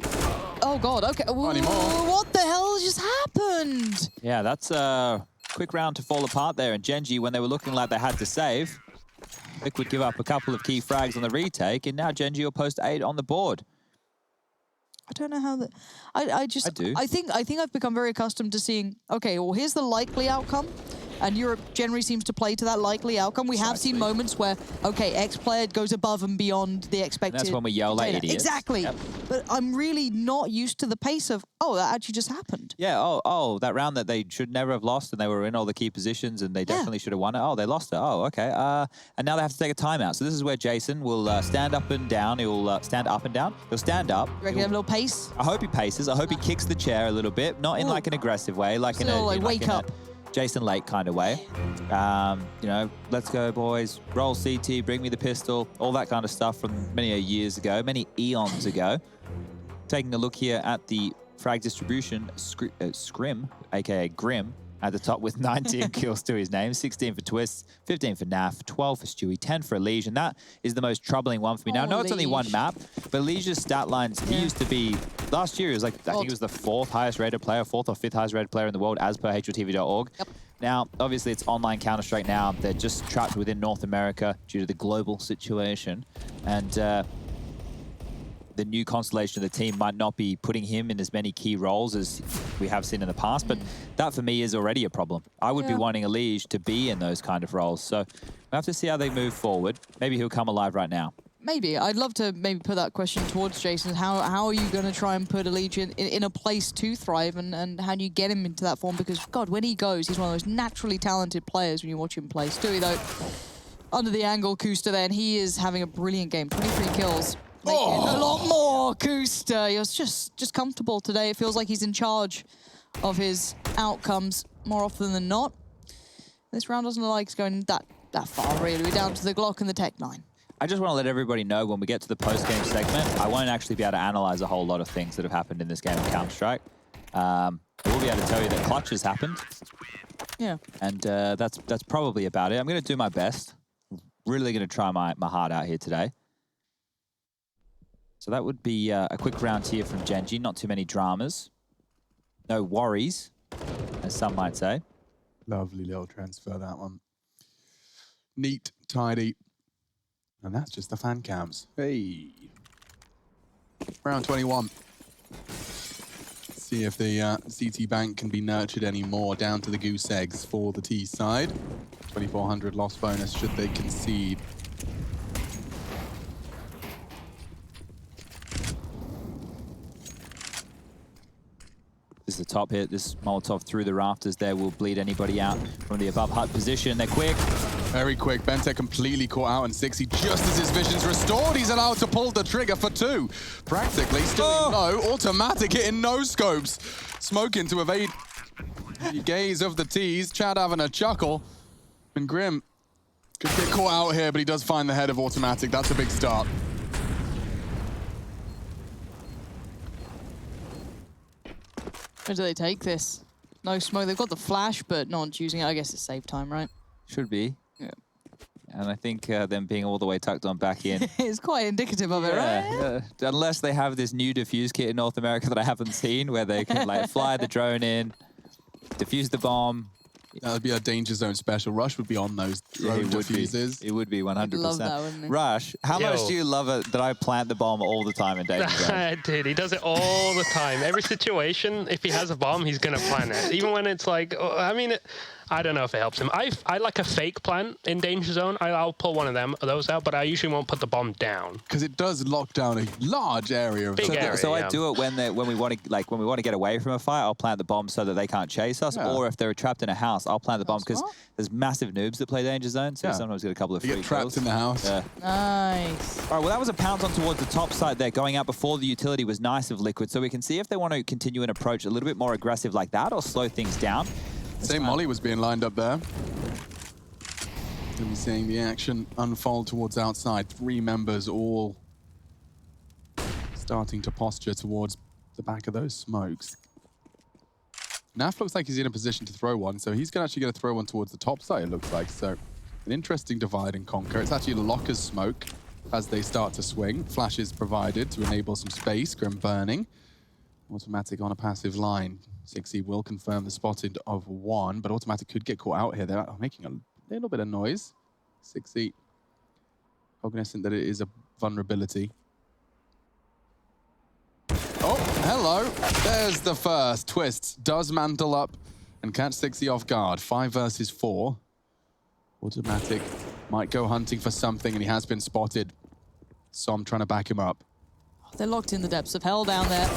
Oh, God, okay. Not anymore. What the hell just happened? Yeah, that's a quick round to fall apart there. And Gen.G, when they were looking like they had to save, Liquid give up a couple of key frags on the retake, and now Gen.G will post 8 on the board. I don't know how that... I do. I think I've become very accustomed to seeing, okay, well, here's the likely outcome. And Europe generally seems to play to that likely outcome. We have seen moments where, okay, X player goes above and beyond the expected. And that's when we yell like idiots. Exactly. Yep. But I'm really not used to the pace of, oh, that actually just happened. Yeah, oh, that round that they should never have lost and they were in all the key positions and they definitely should have won it. Oh, they lost it. Oh, okay. And now they have to take a timeout. So this is where Jason will stand up and down. He'll stand up and down. He'll stand up. You reckon he have a little pace? I hope he paces. I hope he kicks the chair a little bit. Not in like an aggressive way. Like in a... Like wake up. Jason Lake kind of way. You know, let's go, boys. Roll CT, bring me the pistol, all that kind of stuff from many years ago, many eons ago. Taking a look here at the Frag Distribution, Scrim, aka Grim, at the top with 19 kills to his name, 16 for Twist, 15 for Naf, 12 for Stewie, 10 for Elige, and that is the most troubling one for me. Now, I know it's only one map, but Elige's stat lines, he used to be, last year, he was like, I think he was the 4th highest rated player, 4th or 5th highest rated player in the world, as per HLTV.org. Yep. Now, obviously, it's online Counter-Strike now. They're just trapped within North America due to the global situation. And the new constellation of the team might not be putting him in as many key roles as we have seen in the past, but that for me is already a problem. I would be wanting Elige to be in those kind of roles. So we have to see how they move forward. Maybe he'll come alive right now. Maybe. I'd love to maybe put that question towards Jason. How are you going to try and put Elige in a place to thrive, and how do you get him into that form? Because, God, when he goes, he's one of those naturally talented players when you watch him play. Stewie, though, under the angle, Kusta there, and he is having a brilliant game. 23 kills. A lot more, Kusta. He was just comfortable today. It feels like he's in charge of his outcomes more often than not. This round doesn't look like it's going that far, really. We're down to the Glock and the Tech 9. I just want to let everybody know when we get to the post-game segment, I won't actually be able to analyze a whole lot of things that have happened in this game of Counter-Strike. I will be able to tell you that clutch has happened. Yeah. And that's probably about it. I'm going to do my best. Really going to try my heart out here today. So that would be a quick round here from Gen.G. Not too many dramas. No worries, as some might say. Lovely little transfer, that one. Neat, tidy. And that's just the fan cams. Hey. Round 21. See if the CT bank can be nurtured anymore. Down to the goose eggs for the T side. 2,400 loss bonus should they concede. This is a top hit. This Molotov through the rafters there will bleed anybody out from the above hut position. They're quick. Very quick. Bentec completely caught out, and 6ixy, just as his vision's restored, he's allowed to pull the trigger for 2. Practically still low. Automatic hitting no scopes. Smoking to evade the gaze of the T's. Chad having a chuckle. And Grim could get caught out here, but he does find the head of Automatic. That's a big start. Where do they take this? No smoke. They've got the flash, but no one's using it. I guess it's save time, right? Should be. Yeah. And I think them being all the way tucked on back in. It's quite indicative of it, right? Unless they have this new defuse kit in North America that I haven't seen, where they can like fly the drone in, defuse the bomb. That would be a Danger Zone special. Rush would be on those drone diffusers. It would be 100%. Love that, wouldn't it? Rush, how much do you love it that I plant the bomb all the time in Danger Zone? Dude, he does it all the time. Every situation, if he has a bomb, he's going to plant it. Even when it's like, I mean, I don't know if it helps him. I like a fake plant in Danger Zone. I'll pull one of those out, but I usually won't put the bomb down. Because it does lock down a large area. Big area, So yeah. I do it when we want to get away from a fight. I'll plant the bomb so that they can't chase us. Yeah. Or if they're trapped in a house, I'll plant the bomb because there's massive noobs that play Danger Zone. So you sometimes get a couple of You free get trapped kills. in the house. Yeah. Nice. All right, well, that was a pounce on towards the top side there. Going out before the utility was nice of Liquid. So we can see if they want to continue an approach a little bit more aggressive like that or slow things down. Same Molly was being lined up there. We'll be seeing the action unfold towards outside. 3 members all starting to posture towards the back of those smokes. Naf looks like he's in a position to throw one, so he's actually going to throw one towards the top side, it looks like. So an interesting divide and conquer. It's actually Locker's smoke as they start to swing. Flash is provided to enable some space. Grim burning. Automatic on a passive line. 6ixy will confirm the spotted of 1, but Automatic could get caught out here. They're making a little bit of noise. 6ixy cognizant that it is a vulnerability. Oh, hello. There's the first. Twist does mantle up and catch 6ixy off guard. 5 versus 4. Automatic might go hunting for something, and he has been spotted. So I'm trying to back him up. They're locked in the depths of hell down there.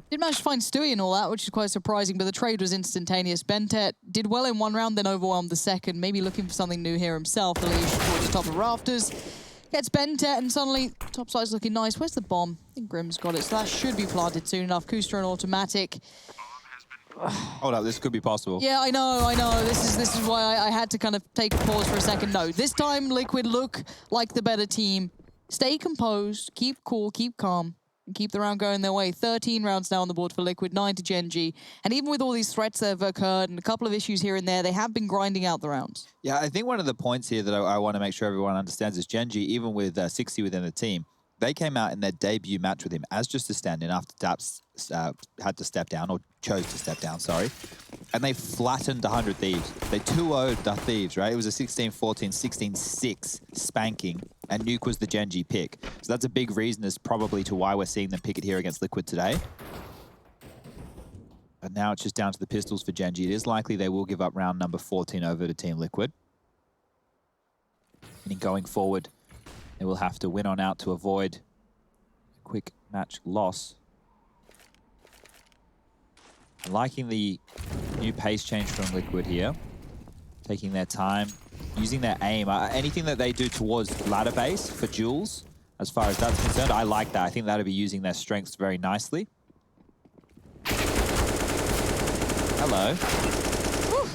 Did manage to find Stewie and all that, which is quite surprising, but the trade was instantaneous. Bentet did well in one round, then overwhelmed the second, maybe looking for something new here himself. The leash towards the top of the rafters. Gets Bentet, and suddenly, top side's looking nice. Where's the bomb? I think Grim's got it, so that should be planted soon enough. Kuster and Automatic. Hold up, this could be possible. Yeah, I know. This is why I had to kind of take a pause for a second. No, this time Liquid look like the better team. Stay composed, keep cool, keep calm, and keep the round going their way. 13 rounds now on the board for Liquid, 9 to Gen.G. And even with all these threats that have occurred and a couple of issues here and there, they have been grinding out the rounds. Yeah, I think one of the points here that I want to make sure everyone understands is Gen.G, even with 6ixy within the team, they came out in their debut match with him as just a stand-in after Daps had to step down, or chose to step down, sorry. And they flattened 100 Thieves. They 2-0'd the Thieves, right? It was a 16-14, 16-6 spanking, and Nuke was the Gen.G pick. So that's a big reason as probably to why we're seeing them pick it here against Liquid today. But now it's just down to the pistols for Gen.G. It is likely they will give up round number 14 over to Team Liquid. Meaning going forward, they will have to win on out to avoid a quick match loss. I'm liking the new pace change from Liquid here. Taking their time, using their aim. Anything that they do towards ladder base for duels, as far as that's concerned, I like that. I think that'll be using their strengths very nicely. Hello. Whew.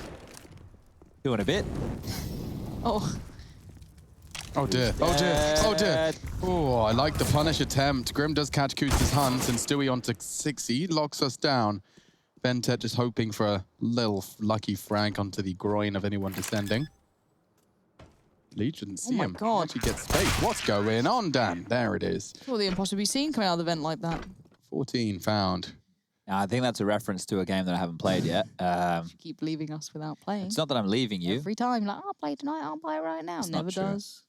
Doing a bit. Oh. Oh dear, oh dear, oh dear. Oh, I like the punish attempt. Grim does catch Kuster's hunt, and Stewie onto 6ixy locks us down. Bentet just hoping for a little lucky frag onto the groin of anyone descending. Leech didn't see him. Oh my God. Actually gets space. What's going on, Dan? There it is. Well, the impossible seen coming out of the vent like that. 14 found. Now, I think that's a reference to a game that I haven't played yet. You keep leaving us without playing. It's not that I'm leaving you. Every time, like, I'll play tonight, I'll play right now. It's Never not true. does.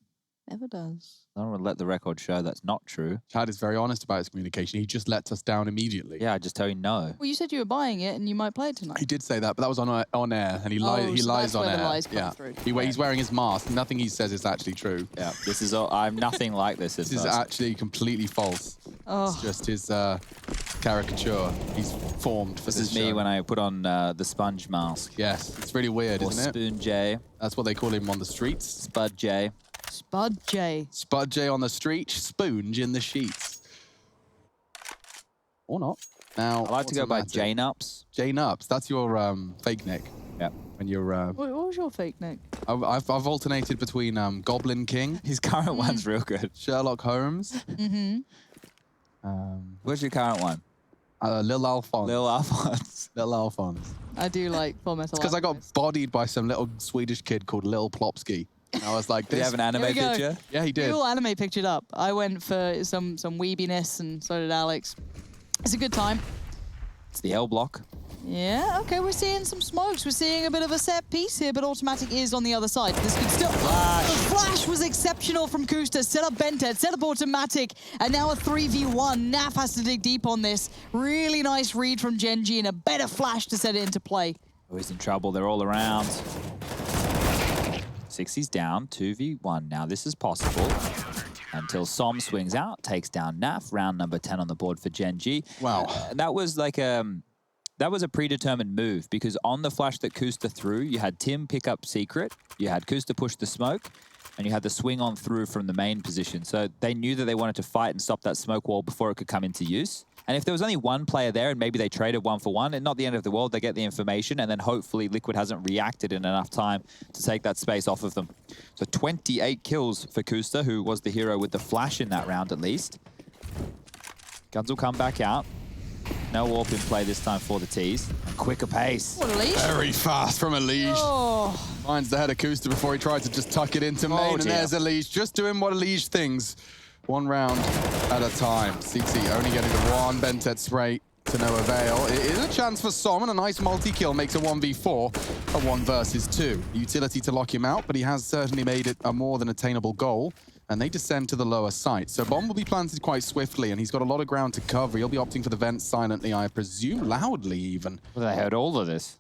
Never does. I don't want to let the record show that's not true. Chad is very honest about his communication. He just lets us down immediately. Yeah, I just tell you no. Well, you said you were buying it and you might play it tonight. He did say that, but that was on air, and he so lies that's on where air. the lies come through. He's wearing his mask. Nothing he says is actually true. Yeah, this is all. I'm nothing like this. This is actually completely false. Oh. It's just his caricature. He's formed for this This is me when I put on the sponge mask. Yes, it's really weird, Or isn't it? Spoon J, That's what they call him on the streets. Spud J. Spud J. Spud J on the street, Spoonge in the sheets. Or not. Now, I like to go by automatic. Jane Ups. Jane Ups. That's your fake nick. Yeah. When you're... What was your fake nick? I've alternated between Goblin King, His current one's real good. Sherlock Holmes, Mm-hmm. What's your current one? Lil Alphonse. Lil Alphonse. Lil Alphonse. I do like Full Metal Because I got Alchemist. bodied by some little Swedish kid called Lil Plopsky. And I was like, Do you this... have an anime Here we go. picture? Yeah, he We did. all anime pictured up. I went for some weebiness, and so did Alex. It's a good time. It's the L block. Yeah, okay, we're seeing some smokes. We're seeing a bit of a set piece here, but Automatic is on the other side. This could still... Flash. The flash was exceptional from Kusta. Set up Bentet, set up Automatic, and now a 3v1. Naf has to dig deep on this. Really nice read from Gen.G and a better flash to set it into play. Oh, he's in trouble. They're all around. 60's down, 2v1. Now this is possible. Until Som swings out, takes down Naf. Round number 10 on the board for Gen.G. Wow. That was like that was a predetermined move because on the flash that Kusta threw, you had Tim pick up Secret, you had Kusta push the smoke, and you had the swing on through from the main position. So they knew that they wanted to fight and stop that smoke wall before it could come into use. And if there was only one player there and maybe they traded 1-for-1, and not the end of the world, they get the information, and then hopefully Liquid hasn't reacted in enough time to take that space off of them. So 28 kills for Kusta, who was the hero with the flash in that round at least. Guns will come back out. No warp in play this time for the T's. And quicker pace. What a leash. Very fast from Elige. Oh, Finds the head of Kusta before he tried to just tuck it into main, and dear. there's Elige, just doing what Elige things. One round at a time. CT only getting the one Bentet spray to no avail. It is a chance for Som, and a nice multi-kill makes a 1v4, a 1 versus 2. Utility to lock him out, but he has certainly made it a more than attainable goal, and they descend to the lower site. So bomb will be planted quite swiftly, and he's got a lot of ground to cover. He'll be opting for the vent silently, I presume loudly even. Well, they heard all of this.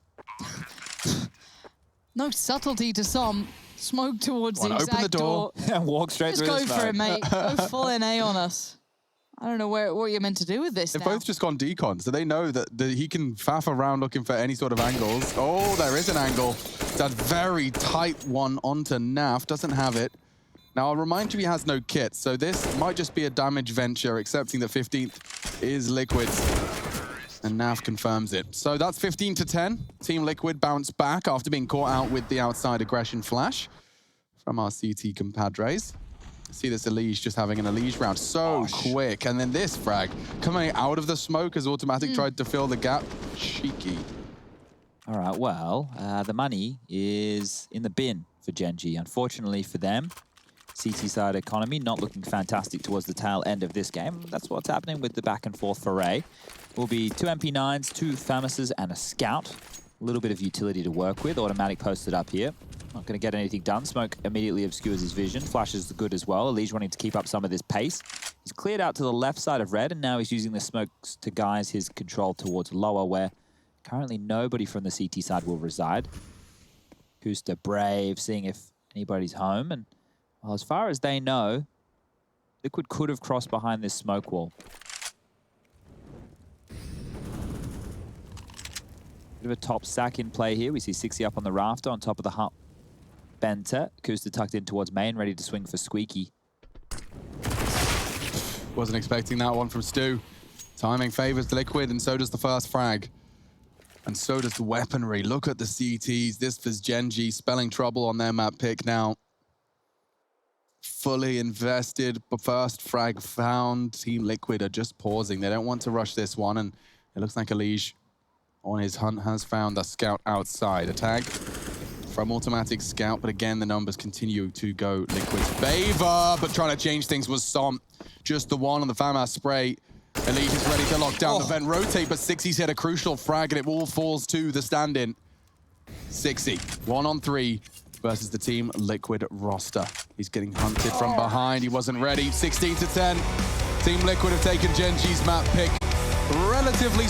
no subtlety to Som. Smoke towards the Wanna open exact the door? And walk straight Just through go the for it, smoke. mate. Go full NA on us. I don't know what you're meant to do with this They've now. both just gone decon, so they know that he can faff around looking for any sort of angles. Oh, there is an angle. That very tight one onto Naf, doesn't have it. Now, I'll remind you he has no kit, so this might just be a damage venture, accepting that 15th is Liquid's. And Naf confirms it. So that's 15-10. Team Liquid bounce back after being caught out with the outside aggression flash from our CT compadres. See this Elige just having an Elige round so quick. And then this frag coming out of the smoke as Automatic tried to fill the gap. Cheeky. All right, well, the money is in the bin for Gen.G. Unfortunately for them, CT side economy not looking fantastic towards the tail end of this game. That's what's happening with the back and forth foray. Will be 2 MP9s, 2 Famuses, and a Scout. A little bit of utility to work with. Automatic posted up here. Not going to get anything done. Smoke immediately obscures his vision. Flash is good as well. Elige wanting to keep up some of this pace. He's cleared out to the left side of red, and now he's using the smokes to guise his control towards lower, where currently nobody from the CT side will reside. Kusta brave, seeing if anybody's home, and well, as far as they know, Liquid could have crossed behind this smoke wall. Bit of a top sack in play here. We see 60 up on the rafter on top of the hut. Benter. Kusta tucked in towards main, ready to swing for Squeaky. Wasn't expecting that one from Stu. Timing favors the Liquid, and so does the first frag. And so does the weaponry. Look at the CTs. This was Gen.G spelling trouble on their map pick now. Fully invested, but first frag found. Team Liquid are just pausing. They don't want to rush this one, and it looks like Elige on his hunt has found a Scout outside. A tag from Automatic Scout, but again, the numbers continue to go Liquid's favor, but trying to change things was Som. Just the one on the FAMAS spray. Elige is ready to lock down the vent rotate, but 60's hit a crucial frag, and it all falls to the stand-in. 60, 1 on 3. versus the Team Liquid roster. He's getting hunted from behind. He wasn't ready. 16 to 10. Team Liquid have taken Gen.G's map pick relatively